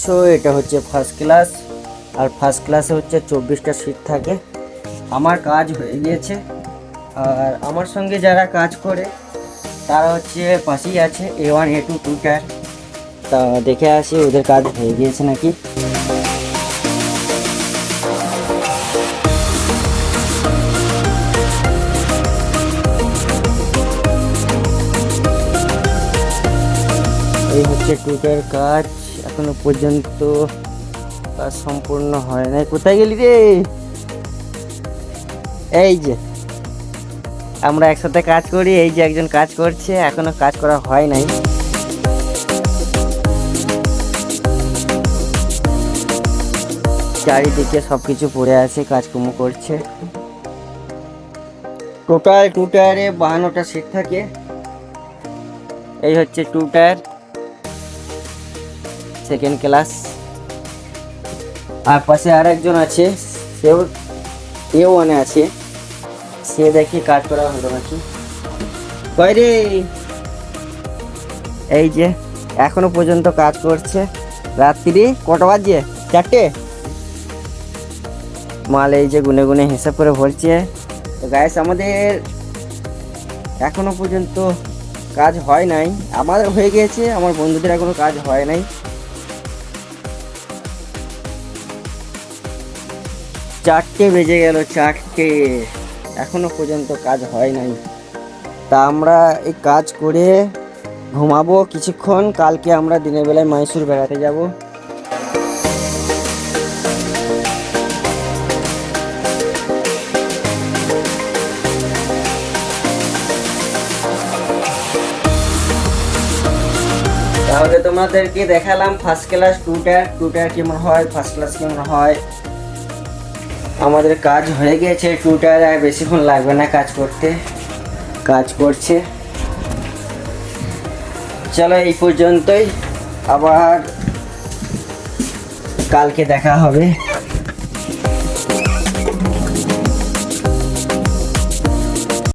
So এটা হচ্ছে first class, আর first ক্লাসে হচ্ছে 24টা সিট থাকে। আমার কাজ হয়ে গিয়েছে, আর আমার সঙ্গে যারা কাজ করে তারা হচ্ছে পাশেই আছে, A1 A2 টুটার। তা দেখে আসি ওদের কাজ হয়ে গিয়েছে নাকি। এই হচ্ছে টুটার কাজ, এখনো পর্যন্ত কাজ সম্পূর্ণ হয় নাই। কোথায় গেলি রে? এই যে আমরা একসাথে কাজ করি, এই যে একজন কাজ করছে, এখনো কাজ করা হয় নাই। চারিদিকে সবকিছু পড়ে আছে, কাজকর্ম করছে। টোটাল টু টায়ারে 52টা সিট থাকে। এই হচ্ছে টু টায়ার সেকেন্ড ক্লাস। আর পাশে আর একজন আছে, সেও A1 আছে, সে দেখি কাজ করা হলো নাকি। কই রে? এই যে এখনো পর্যন্ত কাজ করছে। রাত্রি কটা বাজছে? 4টে। মাল এই যে গুনে গুনে হিসাব করে ভরছে। তো গাইস, আমাদের এখনো পর্যন্ত কাজ হয় নাই। আমাদের হয়ে গিয়েছে, আমার বন্ধুদের এখনো কাজ হয় নাই। 4টে বেজে গেল, 4টে, এখনো পর্যন্ত কাজ হয় নাই। তা আমরা এই কাজ করে ঘুমাবো কিছুক্ষণ। কালকে আমরা দিনের বেলায় মাইসুর বেড়াতে যাব। তাহলে তোমাদেরকে দেখালাম ফার্স্ট ক্লাস টুটার কেমন হয়, ফার্স্ট ক্লাস কেমন হয়। আমাদের কাজ হয়ে গেছে টুটার, আর বেশিক্ষণ লাগবে না কাজ করতে। কাজ করছে। চলো এই পর্যন্তই, আবার কালকে দেখা হবে।